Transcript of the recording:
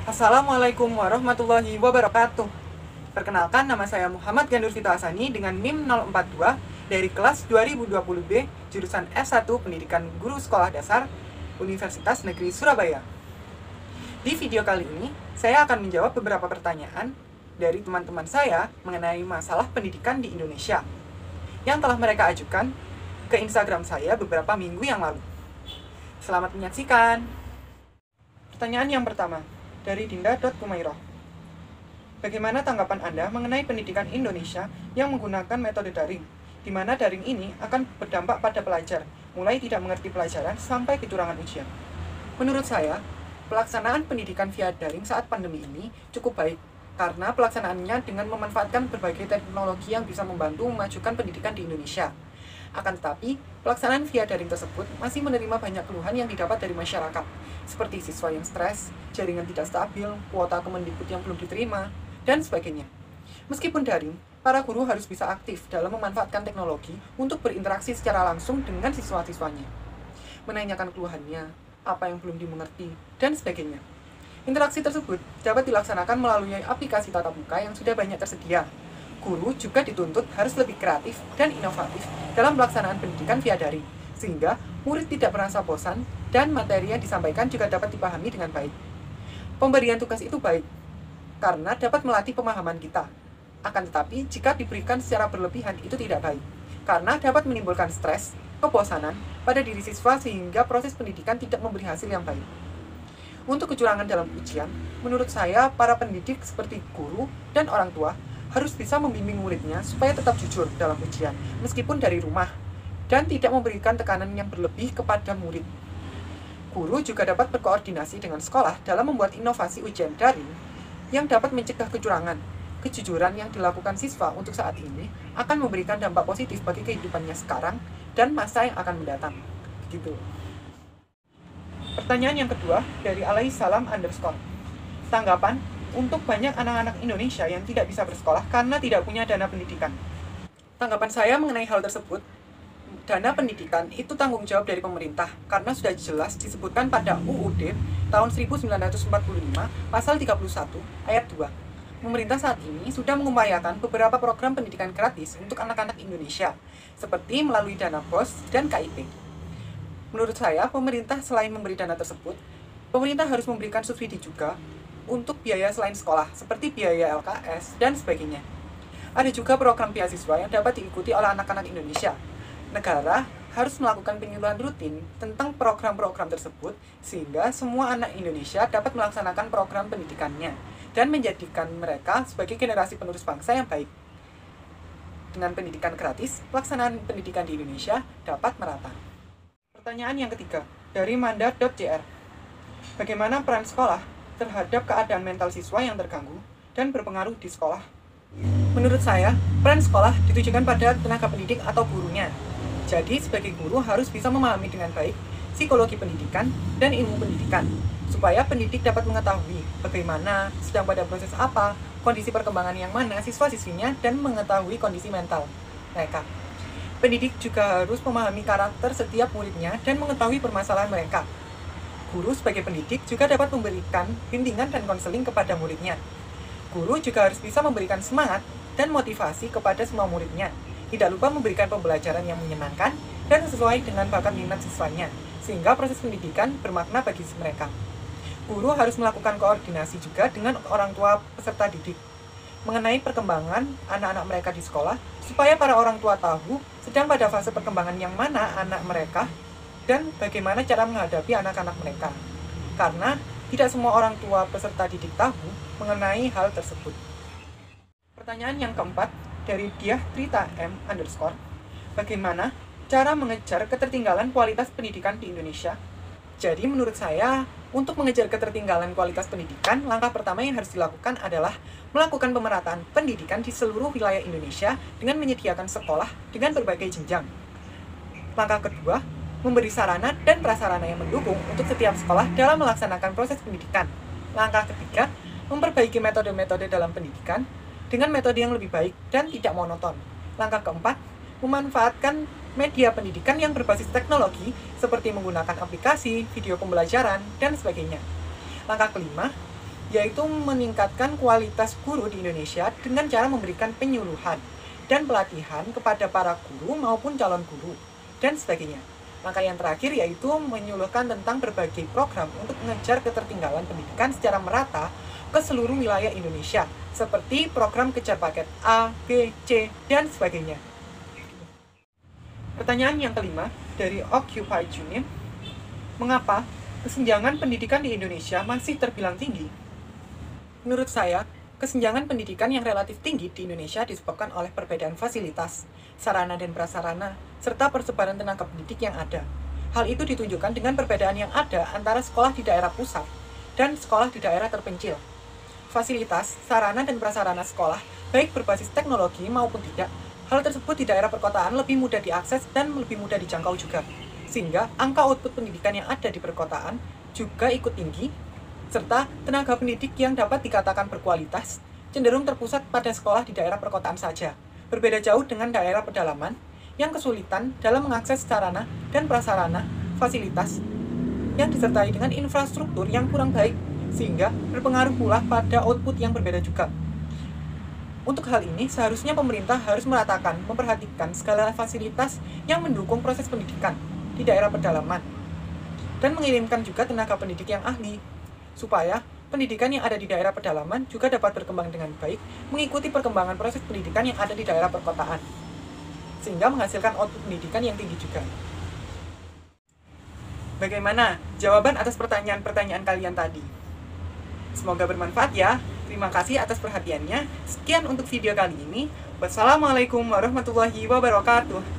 Assalamualaikum warahmatullahi wabarakatuh. Perkenalkan, nama saya Muhammad Gandur Vito Hasani dengan NIM 042 dari kelas 2020B jurusan S1 Pendidikan Guru Sekolah Dasar Universitas Negeri Surabaya. Di video kali ini, saya akan menjawab beberapa pertanyaan dari teman-teman saya mengenai masalah pendidikan di Indonesia yang telah mereka ajukan ke Instagram saya beberapa minggu yang lalu. Selamat menyaksikan. Pertanyaan yang pertama, dari Dinda.Kumairoh. Bagaimana tanggapan Anda mengenai pendidikan Indonesia yang menggunakan metode daring, di mana daring ini akan berdampak pada pelajar, mulai tidak mengerti pelajaran sampai kecurangan ujian? Menurut saya, pelaksanaan pendidikan via daring saat pandemi ini cukup baik, karena pelaksanaannya dengan memanfaatkan berbagai teknologi yang bisa membantu memajukan pendidikan di Indonesia. Akan tetapi, pelaksanaan via daring tersebut masih menerima banyak keluhan yang didapat dari masyarakat, seperti siswa yang stres, jaringan tidak stabil, kuota Kemendikbud yang belum diterima, dan sebagainya. Meskipun daring, para guru harus bisa aktif dalam memanfaatkan teknologi untuk berinteraksi secara langsung dengan siswa-siswanya, menanyakan keluhannya, apa yang belum dimengerti, dan sebagainya. Interaksi tersebut dapat dilaksanakan melalui aplikasi tatap muka yang sudah banyak tersedia. Guru juga dituntut harus lebih kreatif dan inovatif dalam pelaksanaan pendidikan via daring, sehingga murid tidak merasa bosan dan materi yang disampaikan juga dapat dipahami dengan baik. Pemberian tugas itu baik, karena dapat melatih pemahaman kita. Akan tetapi, jika diberikan secara berlebihan itu tidak baik, karena dapat menimbulkan stres, kebosanan pada diri siswa sehingga proses pendidikan tidak memberi hasil yang baik. Untuk kecurangan dalam ujian, menurut saya para pendidik seperti guru dan orang tua harus bisa membimbing muridnya supaya tetap jujur dalam ujian, meskipun dari rumah, dan tidak memberikan tekanan yang berlebih kepada murid. Guru juga dapat berkoordinasi dengan sekolah dalam membuat inovasi ujian daring yang dapat mencegah kecurangan. Kejujuran yang dilakukan siswa untuk saat ini akan memberikan dampak positif bagi kehidupannya sekarang dan masa yang akan mendatang. Begitu. Pertanyaan yang kedua dari Alaihissalam_. Tanggapan untuk banyak anak-anak Indonesia yang tidak bisa bersekolah karena tidak punya dana pendidikan. Tanggapan saya mengenai hal tersebut, dana pendidikan itu tanggung jawab dari pemerintah karena sudah jelas disebutkan pada UUD tahun 1945 pasal 31 ayat 2. Pemerintah saat ini sudah mengupayakan beberapa program pendidikan gratis untuk anak-anak Indonesia, seperti melalui dana BOS dan KIP. Menurut saya, pemerintah selain memberi dana tersebut, pemerintah harus memberikan subsidi juga untuk biaya selain sekolah, seperti biaya LKS dan sebagainya. Ada juga program beasiswa yang dapat diikuti oleh anak-anak Indonesia. Negara harus melakukan penyuluhan rutin tentang program-program tersebut, sehingga semua anak Indonesia dapat melaksanakan program pendidikannya, dan menjadikan mereka sebagai generasi penerus bangsa yang baik. Dengan pendidikan gratis, pelaksanaan pendidikan di Indonesia dapat merata. Pertanyaan yang ketiga, dari Mandar.jr. Bagaimana peran sekolah terhadap keadaan mental siswa yang terganggu dan berpengaruh di sekolah? Menurut saya, peran sekolah ditujukan pada tenaga pendidik atau gurunya. Jadi, sebagai guru harus bisa memahami dengan baik psikologi pendidikan dan ilmu pendidikan, supaya pendidik dapat mengetahui bagaimana, sedang pada proses apa, kondisi perkembangan yang mana siswa-siswinya, dan mengetahui kondisi mental mereka. Pendidik juga harus memahami karakter setiap muridnya dan mengetahui permasalahan mereka. Guru sebagai pendidik juga dapat memberikan bimbingan dan konseling kepada muridnya. Guru juga harus bisa memberikan semangat dan motivasi kepada semua muridnya. Tidak lupa memberikan pembelajaran yang menyenangkan dan sesuai dengan bakat minat siswanya, sehingga proses pendidikan bermakna bagi mereka. Guru harus melakukan koordinasi juga dengan orang tua peserta didik mengenai perkembangan anak-anak mereka di sekolah, supaya para orang tua tahu sedang pada fase perkembangan yang mana anak mereka dan bagaimana cara menghadapi anak-anak mereka. Karena tidak semua orang tua peserta didik tahu mengenai hal tersebut. Pertanyaan yang keempat dari Diah Trita M_. Bagaimana cara mengejar ketertinggalan kualitas pendidikan di Indonesia? Jadi menurut saya, untuk mengejar ketertinggalan kualitas pendidikan, langkah pertama yang harus dilakukan adalah melakukan pemerataan pendidikan di seluruh wilayah Indonesia dengan menyediakan sekolah dengan berbagai jenjang. Langkah kedua, memberi sarana dan prasarana yang mendukung untuk setiap sekolah dalam melaksanakan proses pendidikan. Langkah ketiga, memperbaiki metode-metode dalam pendidikan dengan metode yang lebih baik dan tidak monoton. Langkah keempat, memanfaatkan media pendidikan yang berbasis teknologi seperti menggunakan aplikasi, video pembelajaran, dan sebagainya. Langkah kelima, yaitu meningkatkan kualitas guru di Indonesia dengan cara memberikan penyuluhan dan pelatihan kepada para guru maupun calon guru, dan sebagainya. Langkah yang terakhir yaitu menyuluhkan tentang berbagai program untuk mengejar ketertinggalan pendidikan secara merata ke seluruh wilayah Indonesia, seperti program kejar paket A, B, C, dan sebagainya. Pertanyaan yang kelima dari Occupy Junior, mengapa kesenjangan pendidikan di Indonesia masih terbilang tinggi? Menurut saya, kesenjangan pendidikan yang relatif tinggi di Indonesia disebabkan oleh perbedaan fasilitas, sarana dan prasarana, serta persebaran tenaga pendidik yang ada. Hal itu ditunjukkan dengan perbedaan yang ada antara sekolah di daerah pusat dan sekolah di daerah terpencil. Fasilitas, sarana, dan prasarana sekolah, baik berbasis teknologi maupun tidak, hal tersebut di daerah perkotaan lebih mudah diakses dan lebih mudah dijangkau juga. Sehingga angka output pendidikan yang ada di perkotaan juga ikut tinggi, serta tenaga pendidik yang dapat dikatakan berkualitas cenderung terpusat pada sekolah di daerah perkotaan saja. Berbeda jauh dengan daerah pedalaman yang kesulitan dalam mengakses sarana dan prasarana fasilitas yang disertai dengan infrastruktur yang kurang baik, sehingga berpengaruh pula pada output yang berbeda juga. Untuk hal ini, seharusnya pemerintah harus meratakan, memperhatikan segala fasilitas yang mendukung proses pendidikan di daerah pedalaman, dan mengirimkan juga tenaga pendidik yang ahli, supaya pendidikan yang ada di daerah pedalaman juga dapat berkembang dengan baik, mengikuti perkembangan proses pendidikan yang ada di daerah perkotaan, sehingga menghasilkan output pendidikan yang tinggi juga. Bagaimana jawaban atas pertanyaan-pertanyaan kalian tadi? Semoga bermanfaat ya. Terima kasih atas perhatiannya. Sekian untuk video kali ini. Wassalamualaikum warahmatullahi wabarakatuh.